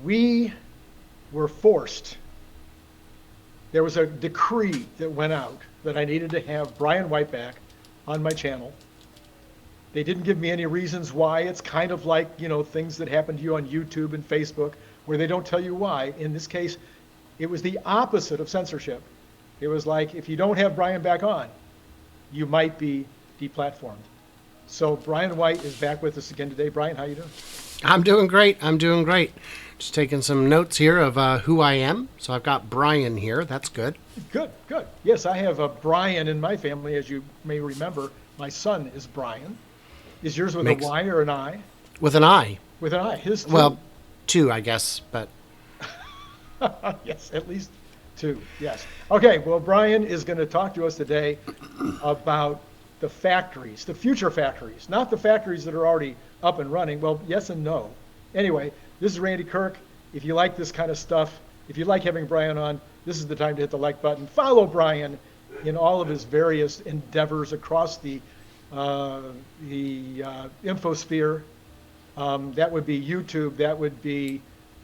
we were forced. There was a decree that went out that I needed to have Brian White back on my channel. They didn't give me any reasons why. It's kind of like, things that happen to you on YouTube and Facebook where they don't tell you why. In this case, it was the opposite of censorship. It was like, if you don't have Brian back on, you might be deplatformed. So Brian White is back with us again today. Brian, how you doing? I'm doing great. Just taking some notes here of who I am. So I've got Brian here. That's good. Good, good. Yes, I have a Brian in my family, as you may remember. My son is Brian. Is yours with a Y or an I? With an I. With an I. His too. Well, two, I guess, but. Yes, at least two. Yes. Okay, well, Brian is going to talk to us today about the factories, the future factories, not the factories that are already up and running. Well, yes and no. Anyway, this is Randy Kirk. If you like this kind of stuff, if you like having Brian on, this is the time to hit the like button. Follow Brian in all of his various endeavors across the infosphere. That would be YouTube. That would be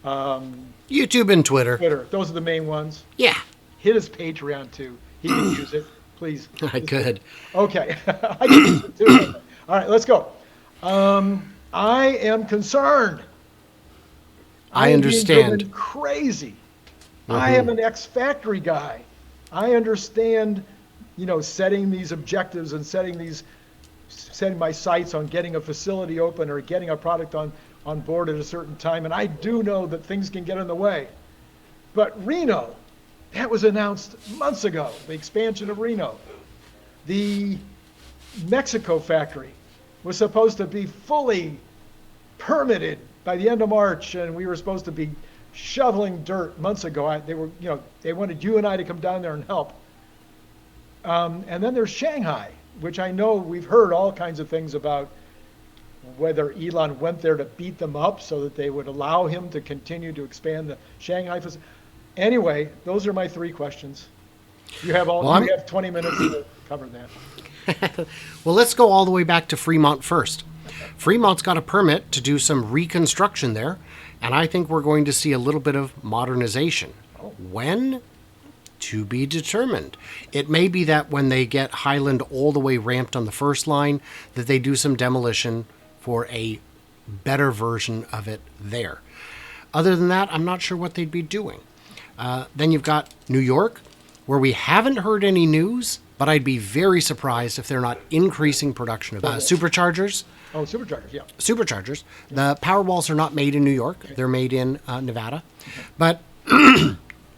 YouTube and Twitter. Those are the main ones. Yeah. Hit his Patreon too. He can use it, please. I could. Okay. I can use it too. All right, let's go. I am concerned. I understand. Being driven crazy. I am an ex-factory guy. I understand, setting these objectives and setting my sights on getting a facility open or getting a product on board at a certain time. And I do know that things can get in the way. But Reno, that was announced months ago, the expansion of Reno. The Mexico factory was supposed to be fully permitted by the end of March, and we were supposed to be shoveling dirt months ago. They wanted you and I to come down there and help. And then there's Shanghai, which I know we've heard all kinds of things about whether Elon went there to beat them up so that they would allow him to continue to expand the Shanghai facility. Anyway, those are my three questions. You have 20 minutes to cover that. Well, let's go all the way back to Fremont first. Fremont's got a permit to do some reconstruction there, and I think we're going to see a little bit of modernization. When? To be determined. It may be that when they get Highland all the way ramped on the first line, that they do some demolition for a better version of it there. Other than that, I'm not sure what they'd be doing. Then you've got New York, where we haven't heard any news, but I'd be very surprised if they're not increasing production of superchargers. Oh, superchargers, yeah. Superchargers. The Powerwalls are not made in New York. Okay. They're made in Nevada. Okay. But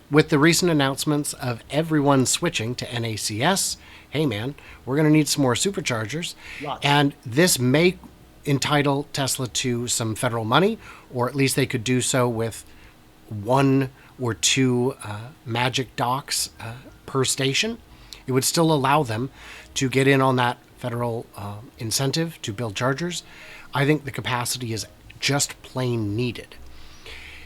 with the recent announcements of everyone switching to NACS, hey man, we're going to need some more superchargers. Lots. And this may entitle Tesla to some federal money, or at least they could do so with one or two magic docks per station. It would still allow them to get in on that federal incentive to build chargers. I think the capacity is just plain needed.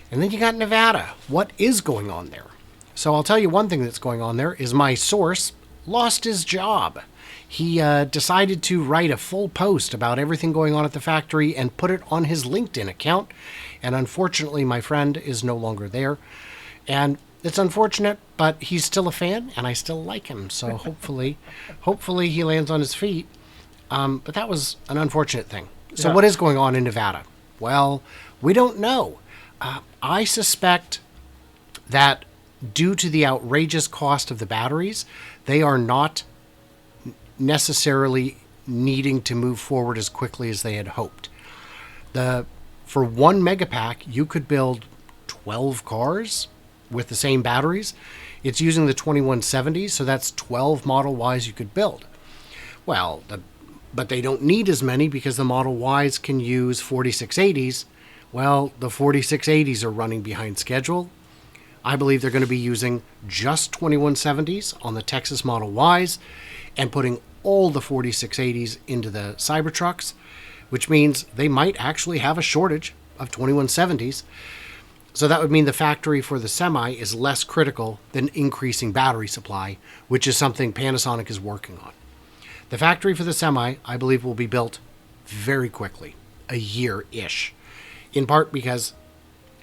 And then you got Nevada. What is going on there? So I'll tell you one thing that's going on there is my source lost his job. He decided to write a full post about everything going on at the factory and put it on his LinkedIn account. And unfortunately, my friend is no longer there. And it's unfortunate, but he's still a fan, and I still like him. So hopefully he lands on his feet. But that was an unfortunate thing. So What is going on in Nevada? Well, we don't know. I suspect that due to the outrageous cost of the batteries, they are not necessarily needing to move forward as quickly as they had hoped. For one megapack, you could build 12 cars with the same batteries. It's using the 2170s, so that's 12 Model Ys you could build. Well, but they don't need as many because the Model Ys can use 4680s. Well, the 4680s are running behind schedule. I believe they're going to be using just 2170s on the Texas Model Ys and putting all the 4680s into the Cybertrucks, which means they might actually have a shortage of 2170s. So that would mean the factory for the Semi is less critical than increasing battery supply, which is something Panasonic is working on. The factory for the Semi, I believe, will be built very quickly, a year-ish, in part because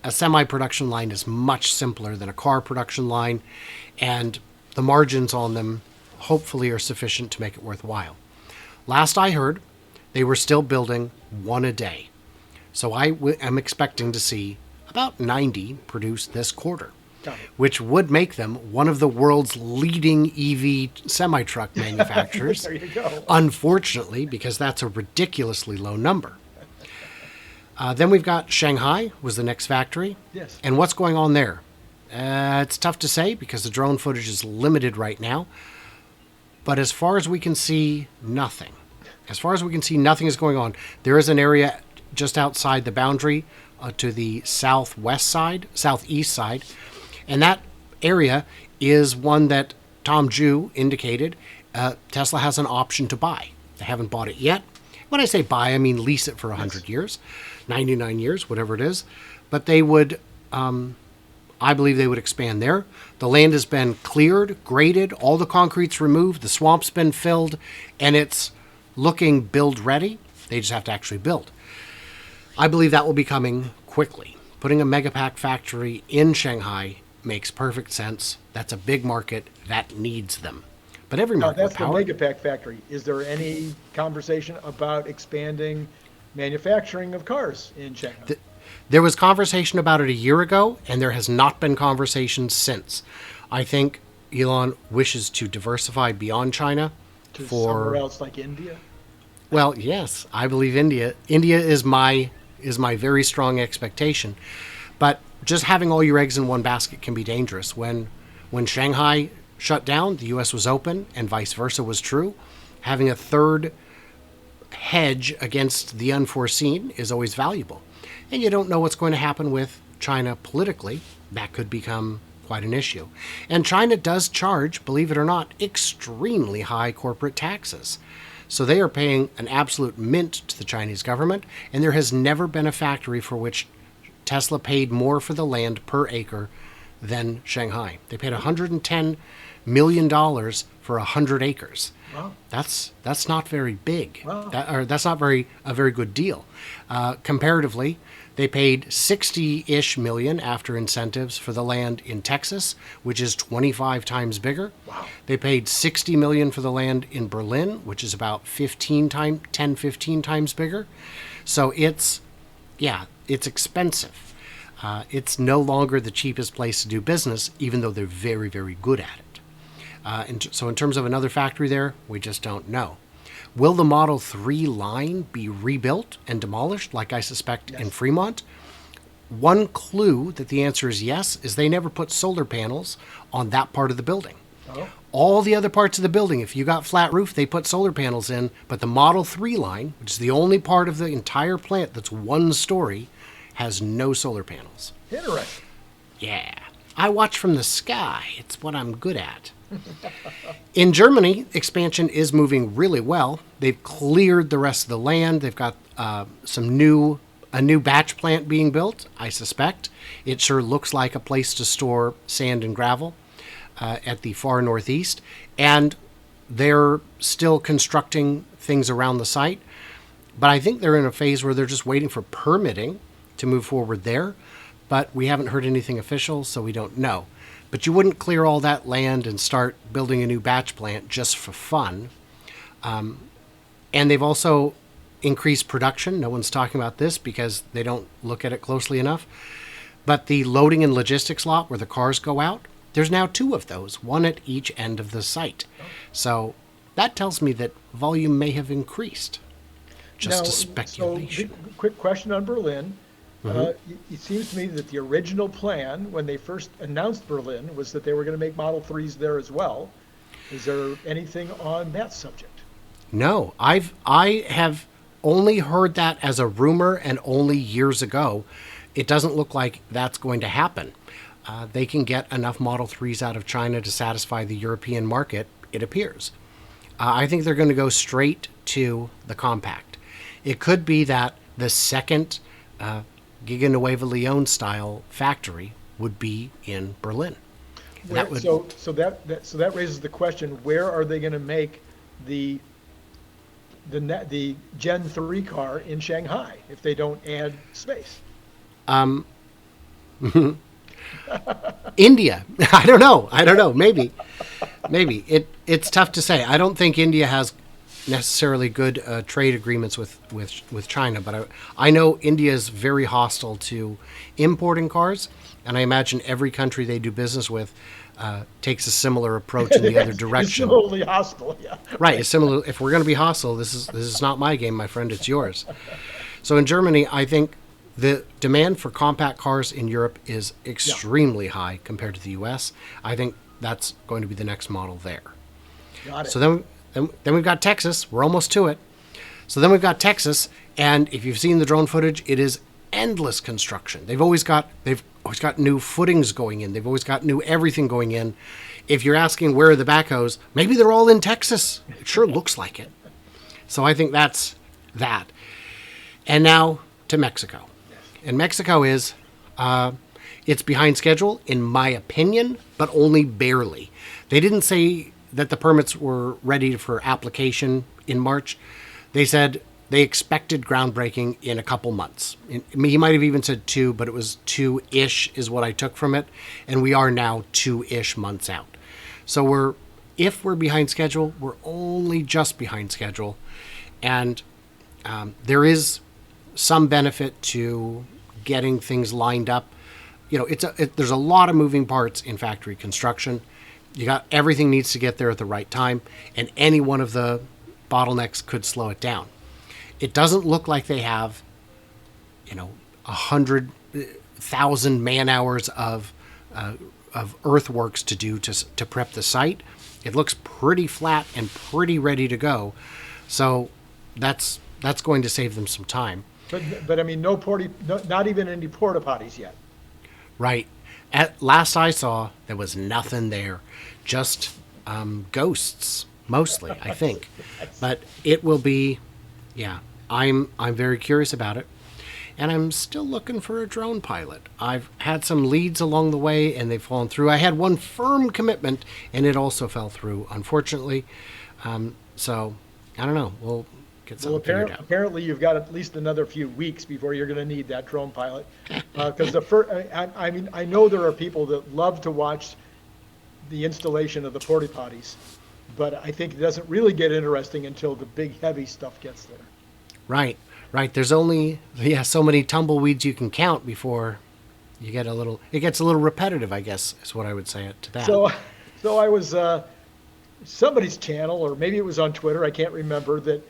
a semi production line is much simpler than a car production line, and the margins on them hopefully are sufficient to make it worthwhile. Last I heard, they were still building one a day. So I am expecting to see about 90 produced this quarter, which would make them one of the world's leading EV semi-truck manufacturers. There you go. Unfortunately, because that's a ridiculously low number. Then we've got Shanghai was the next factory. Yes. And what's going on there? It's tough to say because the drone footage is limited right now. But as far as we can see, nothing. As far as we can see, nothing is going on. There is an area just outside the boundary to the southeast side. And that area is one that Tom Ju indicated Tesla has an option to buy. They haven't bought it yet. When I say buy, I mean lease it for 100 years, 99 years, whatever it is. But they would, I believe they would expand there. The land has been cleared, graded, all the concrete's removed, the swamp's been filled, and it's looking build ready. They just have to actually build. I believe that will be coming quickly. Putting a Megapack factory in Shanghai makes perfect sense. That's a big market that needs them. But every Now, market that's with the power, Megapack factory. Is there any conversation about expanding manufacturing of cars in Shanghai? There was conversation about it a year ago, and there has not been conversation since. I think Elon wishes to diversify beyond China To for somewhere else like India? Well, yes, I believe India. India is my very strong expectation. But just having all your eggs in one basket can be dangerous. When Shanghai shut down, the U.S. was open, and vice versa was true. Having a third hedge against the unforeseen is always valuable. And you don't know what's going to happen with China politically. That could become quite an issue. And China does charge, believe it or not, extremely high corporate taxes. So they are paying an absolute mint to the Chinese government, and there has never been a factory for which Tesla paid more for the land per acre than Shanghai. They paid $110 million for 100 acres. Wow. That's not very big. Wow. That's not a very good deal. Comparatively, they paid 60-ish million after incentives for the land in Texas, which is 25 times bigger. Wow. They paid 60 million for the land in Berlin, which is about 15 times bigger. So it's expensive. It's no longer the cheapest place to do business, even though they're very, very good at it. So in terms of another factory there, we just don't know. Will the Model 3 line be rebuilt and demolished, like I suspect in Fremont? One clue that the answer is yes is they never put solar panels on that part of the building. Oh. All the other parts of the building, if you got flat roof, they put solar panels in, but the Model 3 line, which is the only part of the entire plant that's one story, has no solar panels. Interesting. Yeah. I watch from the sky. It's what I'm good at. In Germany, expansion is moving really well. They've cleared the rest of the land. They've got a new batch plant being built, I suspect. It sure looks like a place to store sand and gravel at the far northeast. And they're still constructing things around the site. But I think they're in a phase where they're just waiting for permitting to move forward there. But we haven't heard anything official, so we don't know. But you wouldn't clear all that land and start building a new batch plant just for fun. And they've also increased production. No one's talking about this because they don't look at it closely enough. But the loading and logistics lot where the cars go out, there's now 2 of those, one at each end of the site. So that tells me that volume may have increased. Just a speculation. So, quick question on Berlin. It seems to me that the original plan, when they first announced Berlin, was that they were going to make Model 3s there as well. Is there anything on that subject? No, I have only heard that as a rumor, and only years ago. It doesn't look like that's going to happen. They can get enough Model 3s out of China to satisfy the European market, it appears. I think they're going to go straight to the compact. It could be that the second Giga Nueva Leon style factory would be in Berlin. So that raises the question: where are they going to make the Gen 3 car in Shanghai if they don't add space? India. I don't know. Maybe. It's tough to say. I don't think India has necessarily good trade agreements with China, but I know India is very hostile to importing cars, and I imagine every country they do business with takes a similar approach in the other direction. It's similarly hostile, yeah. Right. It's similar. If we're going to be hostile, this is not my game, my friend. It's yours. So in Germany, I think the demand for compact cars in Europe is extremely high compared to the U.S. I think that's going to be the next model there. Got it. So then we've got Texas. We're almost to it. So then we've got Texas, and if you've seen the drone footage, it is endless construction. They've always got new footings going in. They've always got new everything going in. If you're asking where are the backhoes, maybe they're all in Texas. It sure looks like it. So I think that's that. And now to Mexico. And Mexico is, it's behind schedule, in my opinion, but only barely. They didn't say that the permits were ready for application in March. They said they expected groundbreaking in a couple months. He might have even said 2, but it was 2-ish is what I took from it. And we are now 2-ish months out. So if we're behind schedule, we're only just behind schedule. And there is some benefit to getting things lined up. You know, there's a lot of moving parts in factory construction. Everything needs to get there at the right time, and any one of the bottlenecks could slow it down. It doesn't look like they have, 100,000 man hours of earthworks to do to prep the site. It looks pretty flat and pretty ready to go. So that's going to save them some time. But I mean, not even any porta potties yet. Right. At last I saw, there was nothing there, just ghosts mostly, I think. But it will be, I'm very curious about it, and I'm still looking for a drone pilot. I've had some leads along the way, and they've fallen through. I had one firm commitment, and it also fell through, unfortunately. So I don't know. We'll get something figured out. Apparently, you've got at least another few weeks before you're going to need that drone pilot. Because I know there are people that love to watch the installation of the porta potties, but I think it doesn't really get interesting until the big heavy stuff gets there. Right. There's only so many tumbleweeds you can count before you get it gets a little repetitive, I guess, is what I would say to that. So I was somebody's channel, or maybe it was on Twitter, I can't remember, that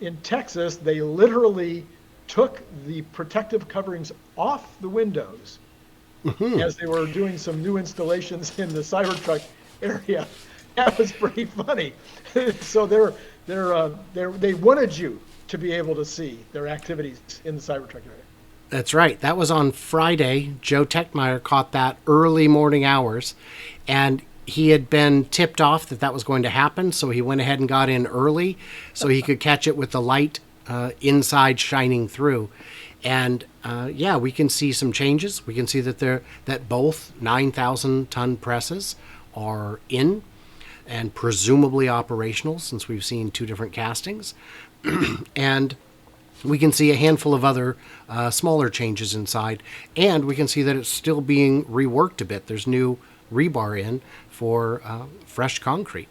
in Texas, they literally took the protective coverings off the windows as they were doing some new installations in the Cybertruck area. That was pretty funny. So they wanted you to be able to see their activities in the Cybertruck area. That's right. That was on Friday. Joe Techmeyer caught that early morning hours, and he had been tipped off that was going to happen, so he went ahead and got in early so he could catch it with the light inside shining through. And we can see some changes. We can see that both 9,000-ton presses are in and presumably operational, since we've seen 2 different castings. And we can see a handful of other smaller changes inside, and we can see that it's still being reworked a bit. There's new rebar in for fresh concrete.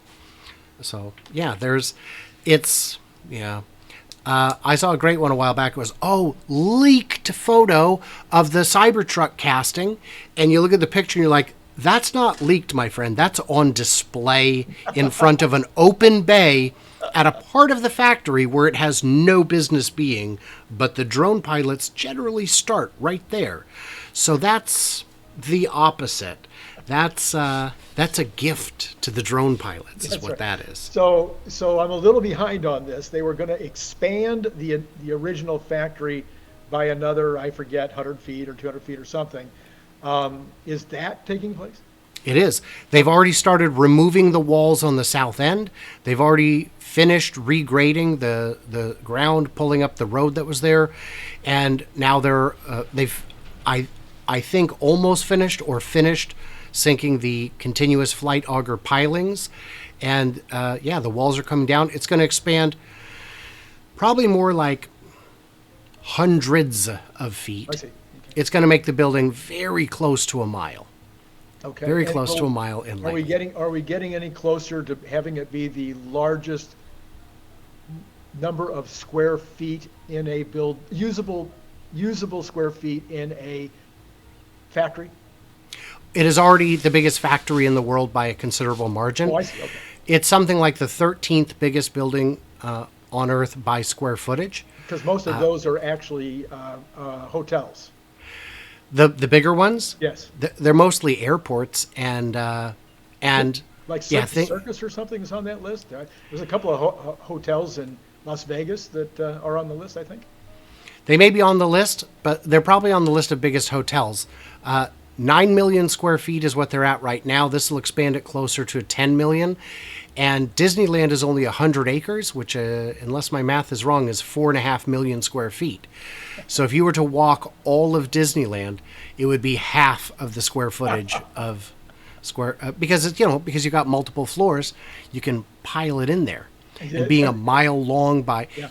So I saw a great one a while back. It was leaked photo of the Cybertruck casting, and you look at the picture and you're like, that's not leaked, my friend. That's on display in front of an open bay at a part of the factory where it has no business being, but the drone pilots generally start right there. So that's the opposite. That's a gift to the drone pilots, is what that is. So I'm a little behind on this. They were going to expand the original factory by another, I forget, 100 feet or 200 feet or something. Is that taking place? It is. They've already started removing the walls on the south end. They've already finished regrading the ground, pulling up the road that was there, and now they've I think almost finished sinking the continuous flight auger pilings, and the walls are coming down. It's going to expand probably more like hundreds of feet. I see. it's going to make the building very close to a mile. Okay. Very And close to a mile in Are we length. getting any closer to having it be the largest number of square feet in a usable square feet in a factory? It is already the biggest factory in the world by a considerable margin. Oh, I see. Okay. It's something like the 13th biggest building on Earth by square footage. Because most of those are actually hotels. The bigger ones, Yes. they're mostly airports and Like Circus or something is on that list. There's a couple of hotels in Las Vegas that are on the list, I think. they may be on the list, but they're probably on the list of biggest hotels. 9 million square feet is what they're at right now. This will expand it closer to 10 million. And Disneyland is only 100 acres, which, unless my math is wrong, is 4.5 million square feet. So if you were to walk all of Disneyland, it would be half of the square footage of because because you got multiple floors, you can pile it in there. And being a mile long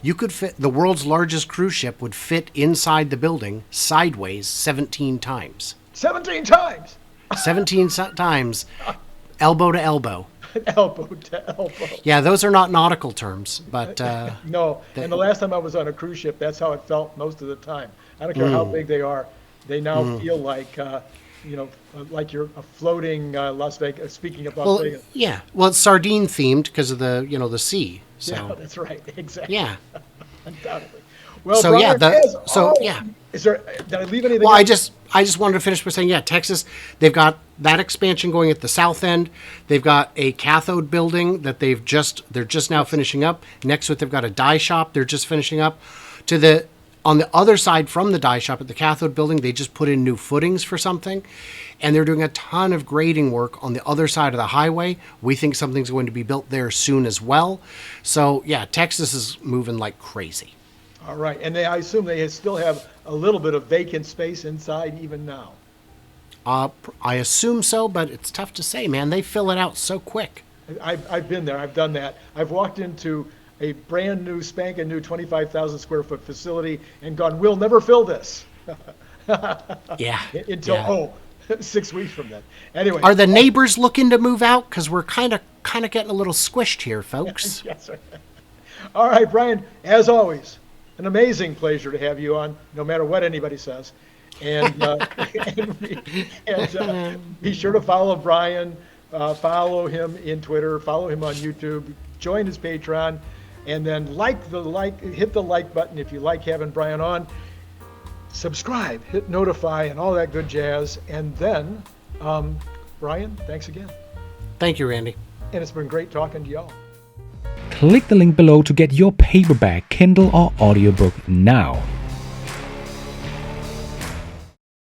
you could fit the world's largest cruise ship would fit inside the building sideways 17 times. 17 times. 17 times, elbow to elbow. Elbow to elbow. Yeah, those are not nautical terms, but No, and the last time I was on a cruise ship, that's how it felt most of the time. I don't care how big they are. They now feel like, like you're a floating Las Vegas, speaking of Las Vegas. yeah. Well, it's sardine themed because of the the sea. So Yeah, that's right. Exactly. yeah. Undoubtedly. Well, So, Brian, yeah, Is there, did I leave anything Well, else? I just wanted to finish by saying, Texas, they've got that expansion going at the south end. They've got a cathode building that they're just now finishing up. Next to it, they've got a dye shop they're just finishing up. On the other side from the dye shop at the cathode building, they just put in new footings for something. And they're doing a ton of grading work on the other side of the highway. We think something's going to be built there soon as well. So, Texas is moving like crazy. All right. And I assume they still have a little bit of vacant space inside even now. I assume so, but it's tough to say, man. They fill it out so quick. I've been there. I've done that. I've walked into a brand new, spanking new 25,000 square foot facility and gone, we'll never fill this. Yeah. Until 6 weeks from then. Anyway. Are the neighbors looking to move out? Because we're kind of getting a little squished here, folks. Yes, sir. All right, Brian, as always, an amazing pleasure to have you on, no matter what anybody says. And, be sure to follow Brian, follow him in Twitter, follow him on YouTube, join his Patreon, and then hit the like button if you like having Brian on. Subscribe, hit notify, and all that good jazz. And then, Brian, thanks again. Thank you, Randy. And it's been great talking to y'all. Click the link below to get your paperback, Kindle, or audiobook now.